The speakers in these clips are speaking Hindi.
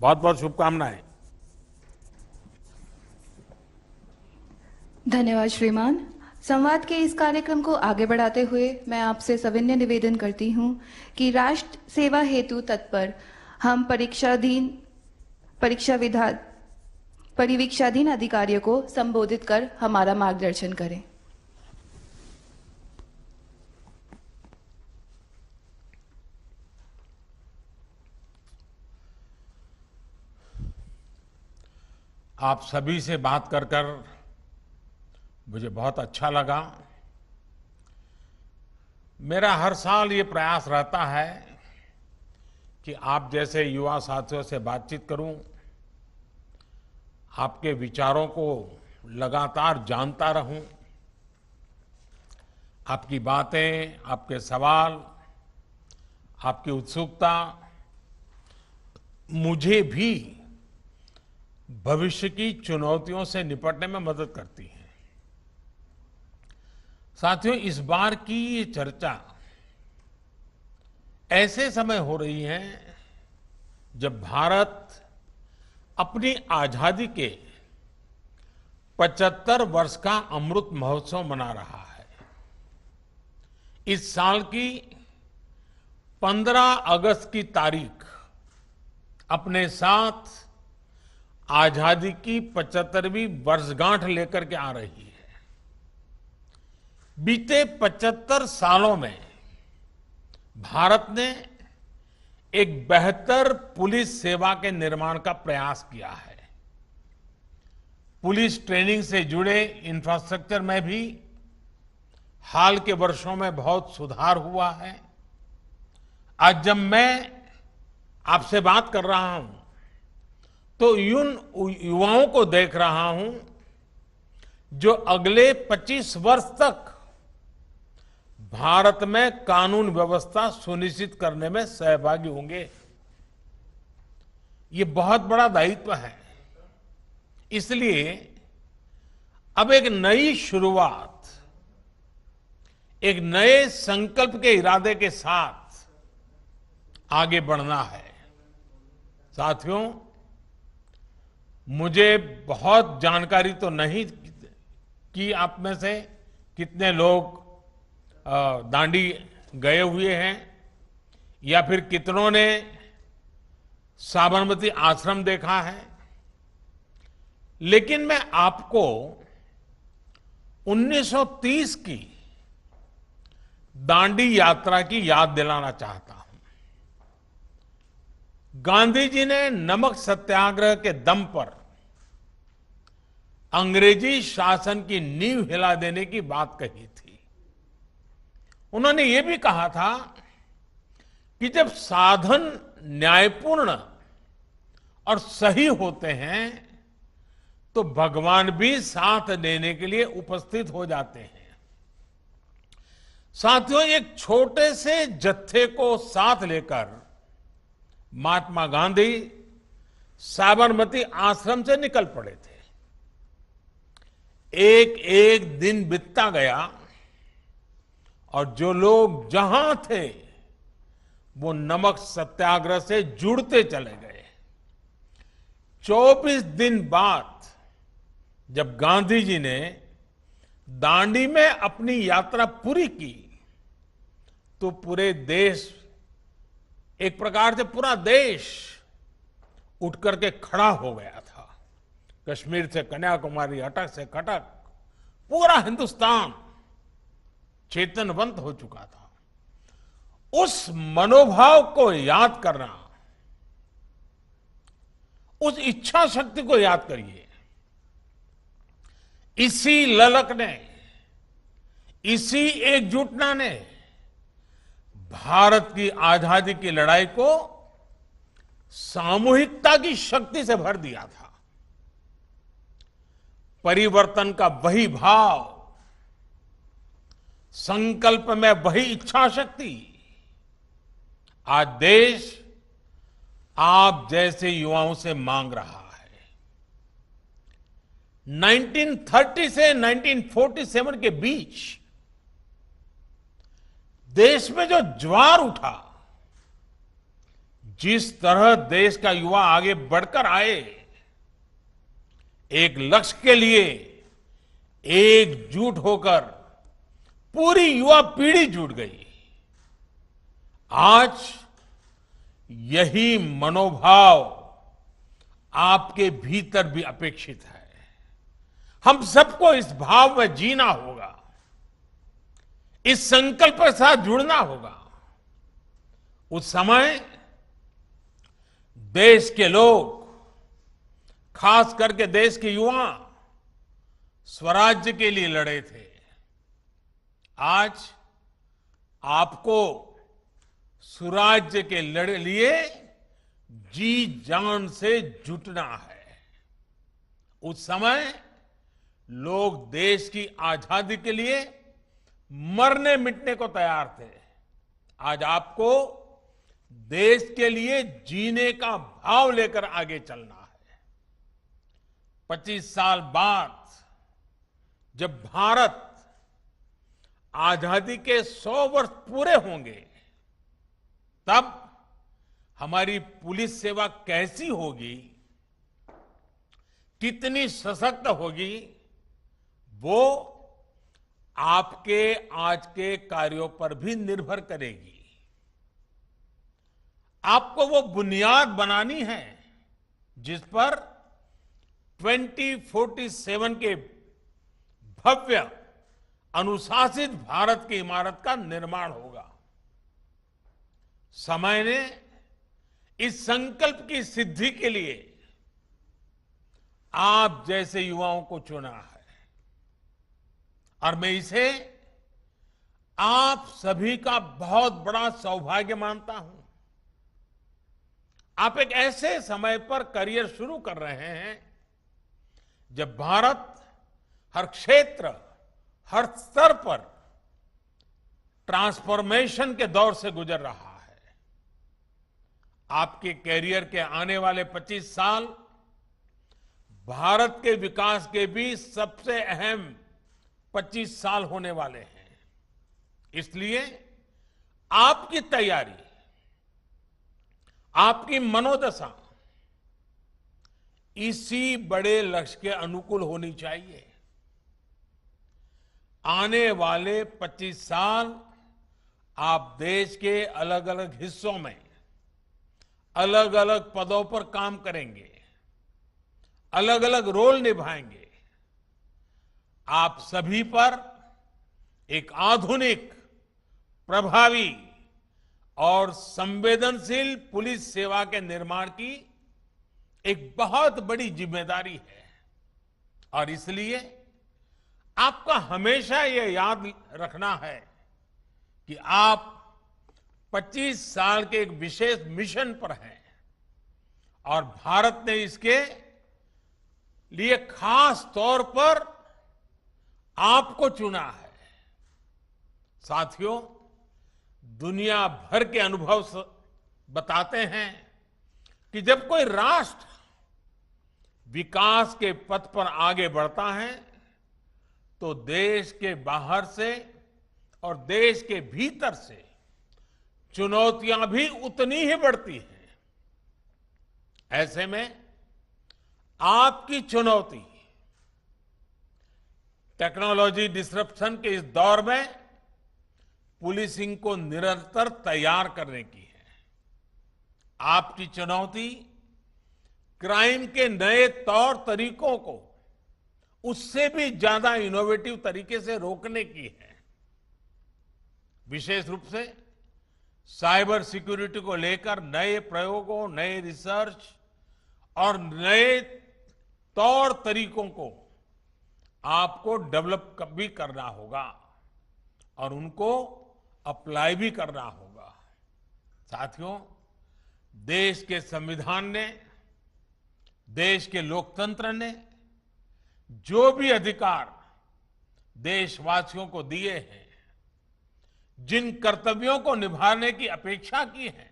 बहुत बहुत शुभकामनाएं। धन्यवाद श्रीमान। संवाद के इस कार्यक्रम को आगे बढ़ाते हुए मैं आपसे सविनय निवेदन करती हूँ कि राष्ट्र सेवा हेतु तत्पर हम परिवीक्षाधीन अधिकारियों को संबोधित कर हमारा मार्गदर्शन करें। आप सभी से बात कर कर मुझे बहुत अच्छा लगा। मेरा हर साल ये प्रयास रहता है कि आप जैसे युवा साथियों से बातचीत करूं, आपके विचारों को लगातार जानता रहूं, आपकी बातें, आपके सवाल, आपकी उत्सुकता मुझे भी भविष्य की चुनौतियों से निपटने में मदद करती है। साथियों, इस बार की ये चर्चा ऐसे समय हो रही है जब भारत अपनी आजादी के 75 वर्ष का अमृत महोत्सव मना रहा है। इस साल की 15 अगस्त की तारीख अपने साथ आजादी की 75वीं वर्षगांठ लेकर के आ रही है। बीते 75 सालों में भारत ने एक बेहतर पुलिस सेवा के निर्माण का प्रयास किया है। पुलिस ट्रेनिंग से जुड़े इंफ्रास्ट्रक्चर में भी हाल के वर्षों में बहुत सुधार हुआ है। आज जब मैं आपसे बात कर रहा हूं तो उन युवाओं को देख रहा हूं जो अगले 25 वर्ष तक भारत में कानून व्यवस्था सुनिश्चित करने में सहभागी होंगे। ये बहुत बड़ा दायित्व है। इसलिए अब एक नई शुरुआत, एक नए संकल्प के इरादे के साथ आगे बढ़ना है। साथियों, मुझे बहुत जानकारी तो नहीं कि आप में से कितने लोग दांडी गए हुए हैं या फिर कितनों ने साबरमती आश्रम देखा है, लेकिन मैं आपको 1930 की दांडी यात्रा की याद दिलाना चाहता हूं। गांधी जी ने नमक सत्याग्रह के दम पर अंग्रेजी शासन की नींव हिला देने की बात कही थी। उन्होंने ये भी कहा था कि जब साधन न्यायपूर्ण और सही होते हैं तो भगवान भी साथ देने के लिए उपस्थित हो जाते हैं। साथियों, एक छोटे से जत्थे को साथ लेकर महात्मा गांधी साबरमती आश्रम से निकल पड़े थे। एक एक दिन बीतता गया और जो लोग जहां थे वो नमक सत्याग्रह से जुड़ते चले गए। 24 दिन बाद जब गांधी जी ने दांडी में अपनी यात्रा पूरी की तो पूरे देश, एक प्रकार से पूरा देश उठ करके खड़ा हो गया था। कश्मीर से कन्याकुमारी, अटक से कटक, पूरा हिंदुस्तान चेतनवंत हो चुका था। उस मनोभाव को याद करना, उस इच्छा शक्ति को याद करिए। इसी ललक ने, इसी एकजुटता ने भारत की आजादी की लड़ाई को सामूहिकता की शक्ति से भर दिया था। परिवर्तन का वही भाव, संकल्प में वही इच्छा शक्ति आज देश आप जैसे युवाओं से मांग रहा है। 1930 से 1947 के बीच देश में जो ज्वार उठा, जिस तरह देश का युवा आगे बढ़कर आए, एक लक्ष्य के लिए एकजुट होकर पूरी युवा पीढ़ी जुट गई। आज यही मनोभाव आपके भीतर भी अपेक्षित है। हम सबको इस भाव में जीना होगा, इस संकल्प के साथ जुड़ना होगा। उस समय देश के लोग, खास करके देश के युवा, स्वराज्य के लिए लड़े थे। आज आपको सुराज्य के लिए जी जान से जुटना है। उस समय लोग देश की आजादी के लिए मरने मिटने को तैयार थे। आज आपको देश के लिए जीने का भाव लेकर आगे चलना है। 25 साल बाद जब भारत आजादी के 100 वर्ष पूरे होंगे, तब हमारी पुलिस सेवा कैसी होगी, कितनी सशक्त होगी, वो आपके आज के कार्यों पर भी निर्भर करेगी। आपको वो बुनियाद बनानी है जिस पर 2047 के भव्य अनुशासित भारत की इमारत का निर्माण होगा। समय ने इस संकल्प की सिद्धि के लिए आप जैसे युवाओं को चुना है, और मैं इसे आप सभी का बहुत बड़ा सौभाग्य मानता हूं। आप एक ऐसे समय पर करियर शुरू कर रहे हैं जब भारत हर क्षेत्र, हर स्तर पर ट्रांसफॉर्मेशन के दौर से गुजर रहा है। आपके कैरियर के आने वाले 25 साल भारत के विकास के भी सबसे अहम 25 साल होने वाले हैं। इसलिए आपकी तैयारी, आपकी मनोदशा इसी बड़े लक्ष्य के अनुकूल होनी चाहिए। आने वाले 25 साल आप देश के अलग अलग हिस्सों में अलग अलग पदों पर काम करेंगे, अलग अलग रोल निभाएंगे। आप सभी पर एक आधुनिक, प्रभावी और संवेदनशील पुलिस सेवा के निर्माण की एक बहुत बड़ी जिम्मेदारी है। और इसलिए आपका हमेशा ये याद रखना है कि आप 25 साल के एक विशेष मिशन पर हैं और भारत ने इसके लिए खास तौर पर आपको चुना है। साथियों, दुनिया भर के अनुभव बताते हैं कि जब कोई राष्ट्र विकास के पथ पर आगे बढ़ता है तो देश के बाहर से और देश के भीतर से चुनौतियां भी उतनी ही बढ़ती हैं। ऐसे में आपकी चुनौती टेक्नोलॉजी डिसरप्शन के इस दौर में पुलिसिंग को निरंतर तैयार करने की है। आपकी चुनौती क्राइम के नए तौर तरीकों को उससे भी ज्यादा इनोवेटिव तरीके से रोकने की है। विशेष रूप से साइबर सिक्योरिटी को लेकर नए प्रयोगों, नए रिसर्च और नए तौर तरीकों को आपको डेवलप भी करना होगा और उनको अप्लाई भी करना होगा। साथियों, देश के संविधान ने, देश के लोकतंत्र ने जो भी अधिकार देशवासियों को दिए हैं, जिन कर्तव्यों को निभाने की अपेक्षा की है,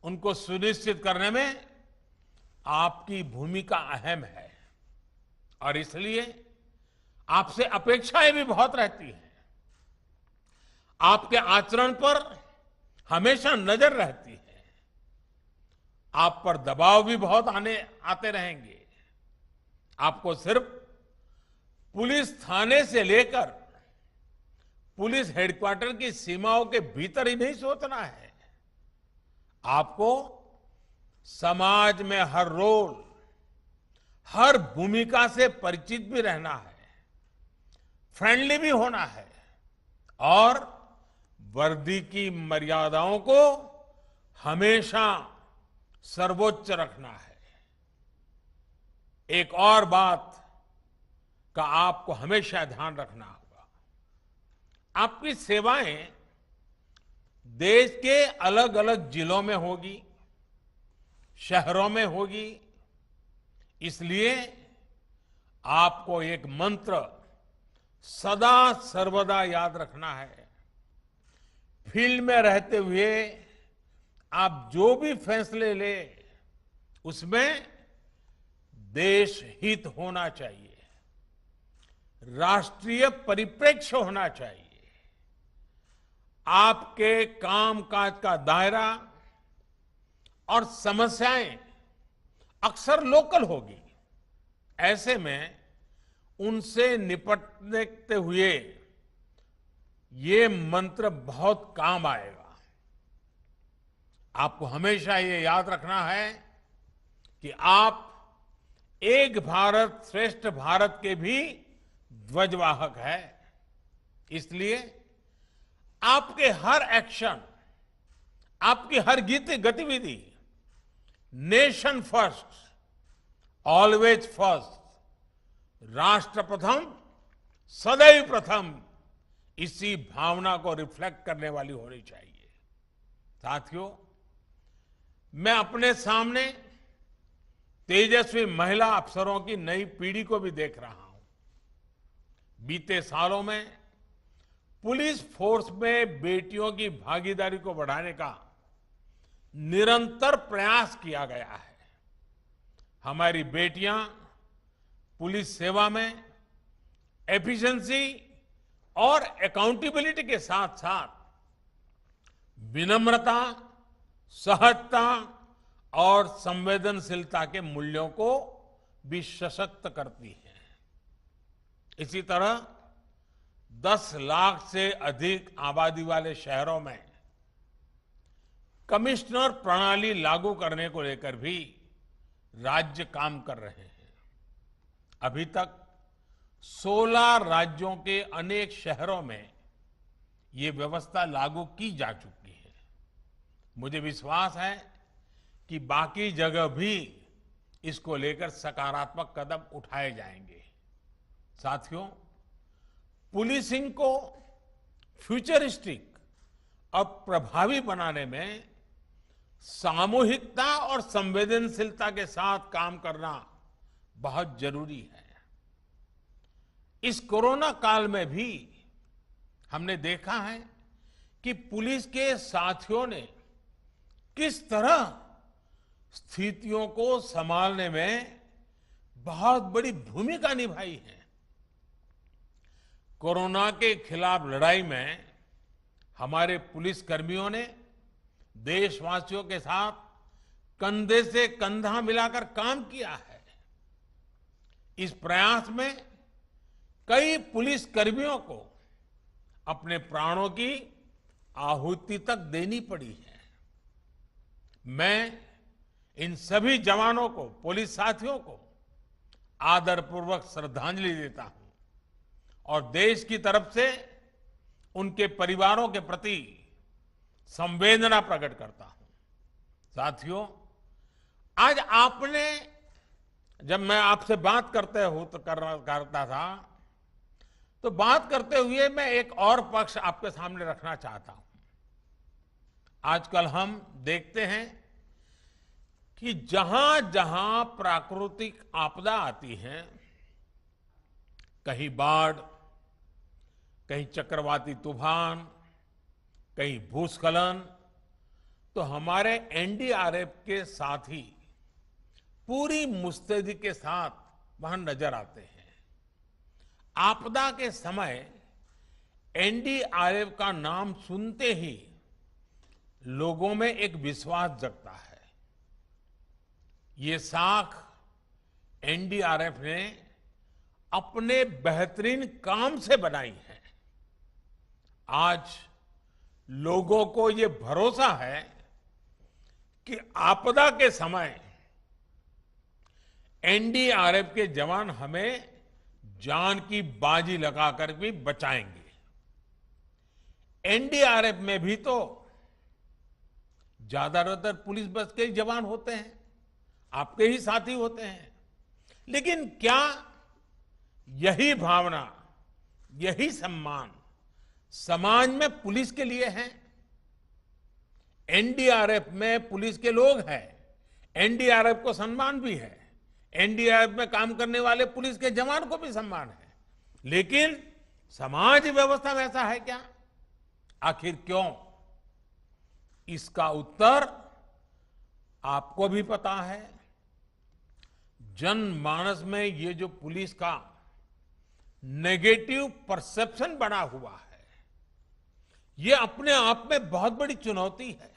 उनको सुनिश्चित करने में आपकी भूमिका अहम है। और इसलिए आपसे अपेक्षाएं भी बहुत रहती हैं। आपके आचरण पर हमेशा नजर रहती है। आप पर दबाव भी बहुत आते रहेंगे। आपको सिर्फ पुलिस थाने से लेकर पुलिस हेडक्वार्टर की सीमाओं के भीतर ही नहीं सोचना है। आपको समाज में हर रोल, हर भूमिका से परिचित भी रहना है, फ्रेंडली भी होना है और वर्दी की मर्यादाओं को हमेशा सर्वोच्च रखना है। एक और बात का आपको हमेशा ध्यान रखना होगा। आपकी सेवाएं देश के अलग अलग जिलों में होगी, शहरों में होगी। इसलिए आपको एक मंत्र सदा सर्वदा याद रखना है। फील्ड में रहते हुए आप जो भी फैसले ले, उसमें देश हित होना चाहिए, राष्ट्रीय परिप्रेक्ष्य होना चाहिए। आपके कामकाज का दायरा और समस्याएं अक्सर लोकल होगी। ऐसे में उनसे निपटते हुए ये मंत्र बहुत काम आएगा। आपको हमेशा ये याद रखना है कि आप एक भारत श्रेष्ठ भारत के भी ध्वजवाहक है। इसलिए आपके हर एक्शन, आपकी हर गतिविधि नेशन फर्स्ट, ऑलवेज फर्स्ट, राष्ट्र प्रथम, सदैव प्रथम, इसी भावना को रिफ्लेक्ट करने वाली होनी चाहिए। साथियों, मैं अपने सामने तेजस्वी महिला अफसरों की नई पीढ़ी को भी देख रहा हूं। बीते सालों में पुलिस फोर्स में बेटियों की भागीदारी को बढ़ाने का निरंतर प्रयास किया गया है। हमारी बेटियां पुलिस सेवा में एफिशिएंसी और अकाउंटेबिलिटी के साथ साथ विनम्रता, सहजता और संवेदनशीलता के मूल्यों को भी सशक्त करती है। इसी तरह 10 लाख से अधिक आबादी वाले शहरों में कमिश्नर प्रणाली लागू करने को लेकर भी राज्य काम कर रहे हैं। अभी तक 16 राज्यों के अनेक शहरों में ये व्यवस्था लागू की जा चुकी है। मुझे विश्वास है कि बाकी जगह भी इसको लेकर सकारात्मक कदम उठाए जाएंगे। साथियों, पुलिसिंग को फ्यूचरिस्टिक और प्रभावी बनाने में सामूहिकता और संवेदनशीलता के साथ काम करना बहुत जरूरी है। इस कोरोना काल में भी हमने देखा है कि पुलिस के साथियों ने किस तरह स्थितियों को संभालने में बहुत बड़ी भूमिका निभाई है। कोरोना के खिलाफ लड़ाई में हमारे पुलिस कर्मियों ने देशवासियों के साथ कंधे से कंधा मिलाकर काम किया है। इस प्रयास में कई पुलिस कर्मियों को अपने प्राणों की आहुति तक देनी पड़ी है। मैं इन सभी जवानों को, पुलिस साथियों को आदरपूर्वक श्रद्धांजलि देता हूं और देश की तरफ से उनके परिवारों के प्रति संवेदना प्रकट करता हूं। साथियों, आज आपने, जब मैं आपसे बात करता था, तो बात करते हुए मैं एक और पक्ष आपके सामने रखना चाहता हूं। आजकल हम देखते हैं कि जहां जहां प्राकृतिक आपदा आती है, कहीं बाढ़, कहीं चक्रवाती तूफान, कहीं भूस्खलन, तो हमारे एनडीआरएफ के साथी पूरी मुस्तैदी के साथ वहां नजर आते हैं। आपदा के समय एनडीआरएफ का नाम सुनते ही लोगों में एक विश्वास जगता है। ये साख एनडीआरएफ ने अपने बेहतरीन काम से बनाई है। आज लोगों को ये भरोसा है कि आपदा के समय एनडीआरएफ के जवान हमें जान की बाजी लगाकर भी बचाएंगे। एनडीआरएफ में भी तो ज्यादातर पुलिस बस के जवान होते हैं, आपके ही साथी होते हैं। लेकिन क्या यही भावना, यही सम्मान समाज में पुलिस के लिए है? एनडीआरएफ में पुलिस के लोग हैं, एनडीआरएफ को सम्मान भी है, एनडीआरएफ में काम करने वाले पुलिस के जवान को भी सम्मान है। लेकिन समाज व्यवस्था में ऐसा है क्या? आखिर क्यों? इसका उत्तर आपको भी पता है। जनमानस में ये जो पुलिस का नेगेटिव परसेप्शन बना हुआ है, ये अपने आप में बहुत बड़ी चुनौती है।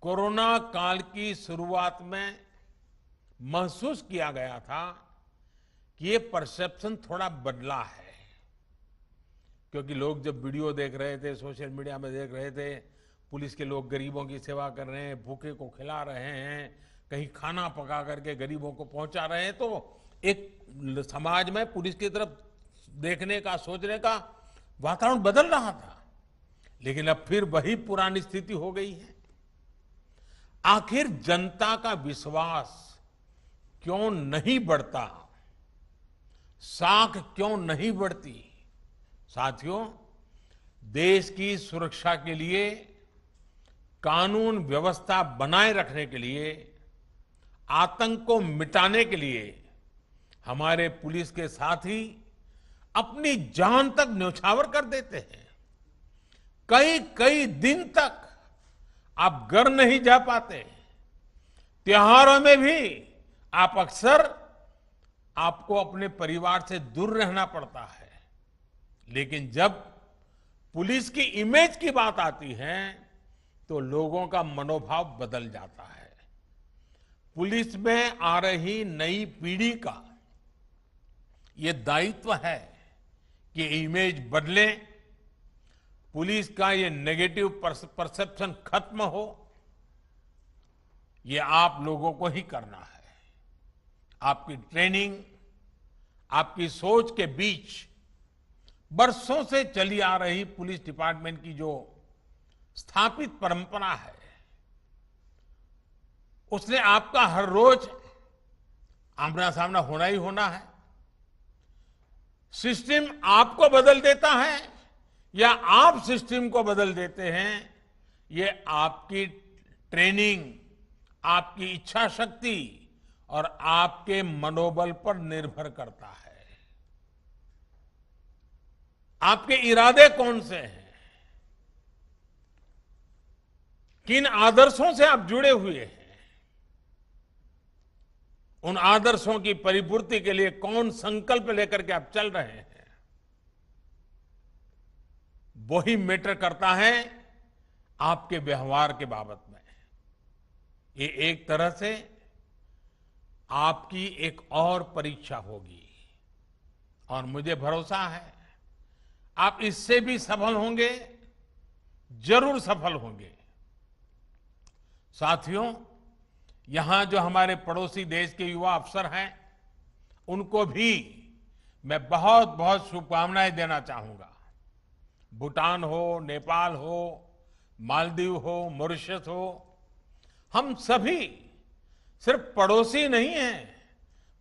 कोरोना काल की शुरुआत में महसूस किया गया था कि ये परसेप्शन थोड़ा बदला है, क्योंकि लोग जब वीडियो देख रहे थे, सोशल मीडिया में देख रहे थे, पुलिस के लोग गरीबों की सेवा कर रहे हैं, भूखे को खिला रहे हैं, कहीं खाना पका करके गरीबों को पहुंचा रहे हैं, तो एक समाज में पुलिस की तरफ देखने का, सोचने का वातावरण बदल रहा था। लेकिन अब फिर वही पुरानी स्थिति हो गई है। आखिर जनता का विश्वास क्यों नहीं बढ़ता? साख क्यों नहीं बढ़ती? साथियों, देश की सुरक्षा के लिए, कानून व्यवस्था बनाए रखने के लिए, आतंक को मिटाने के लिए हमारे पुलिस के साथी अपनी जान तक न्यौछावर कर देते हैं। कई कई दिन तक आप घर नहीं जा पाते। त्योहारों में भी आप अक्सर आपको अपने परिवार से दूर रहना पड़ता है। लेकिन जब पुलिस की इमेज की बात आती है तो लोगों का मनोभाव बदल जाता है। पुलिस में आ रही नई पीढ़ी का ये दायित्व है कि इमेज बदले, पुलिस का ये नेगेटिव परसेप्शन खत्म हो। ये आप लोगों को ही करना है। आपकी ट्रेनिंग, आपकी सोच के बीच बरसों से चली आ रही पुलिस डिपार्टमेंट की जो स्थापित परंपरा है, उसने आपका हर रोज आमना सामना होना ही होना है। सिस्टम आपको बदल देता है या आप सिस्टम को बदल देते हैं, ये आपकी ट्रेनिंग, आपकी इच्छा शक्ति और आपके मनोबल पर निर्भर करता है। आपके इरादे कौन से हैं? किन आदर्शों से आप जुड़े हुए हैं? उन आदर्शों की परिपूर्ति के लिए कौन संकल्प लेकर के आप चल रहे हैं, वही मैटर करता है आपके व्यवहार के बाबत में। ये एक तरह से आपकी एक और परीक्षा होगी और मुझे भरोसा है आप इससे भी सफल होंगे, जरूर सफल होंगे। साथियों, यहां जो हमारे पड़ोसी देश के युवा अफसर हैं, उनको भी मैं बहुत बहुत शुभकामनाएं देना चाहूंगा। भूटान हो, नेपाल हो, मालदीव हो, मॉरिशस हो, हम सभी सिर्फ पड़ोसी नहीं हैं,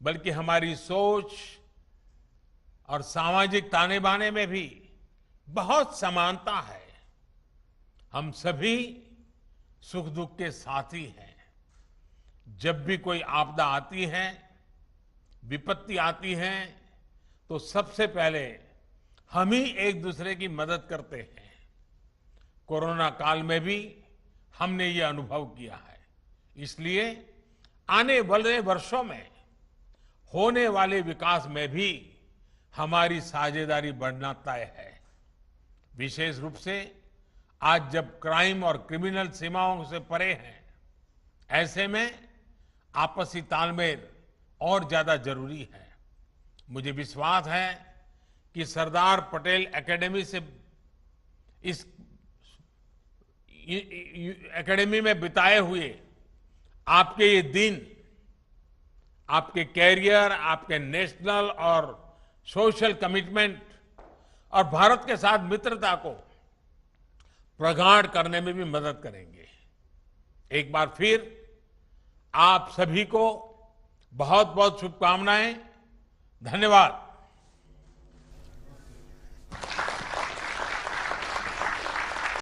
बल्कि हमारी सोच और सामाजिक ताने बाने में भी बहुत समानता है। हम सभी सुख दुख के साथी हैं। जब भी कोई आपदा आती है, विपत्ति आती है, तो सबसे पहले हम ही एक दूसरे की मदद करते हैं। कोरोना काल में भी हमने ये अनुभव किया है। इसलिए आने वाले वर्षों में होने वाले विकास में भी हमारी साझेदारी बढ़ना तय है। विशेष रूप से आज जब क्राइम और क्रिमिनल सीमाओं से परे हैं, ऐसे में आपसी तालमेल और ज्यादा जरूरी है। मुझे विश्वास है कि सरदार पटेल एकेडमी से इस एकेडमी में बिताए हुए आपके ये दिन आपके कैरियर, आपके नेशनल और सोशल कमिटमेंट और भारत के साथ मित्रता को प्रगाढ़ करने में भी मदद करेंगे। एक बार फिर आप सभी को बहुत बहुत शुभकामनाएं। धन्यवाद।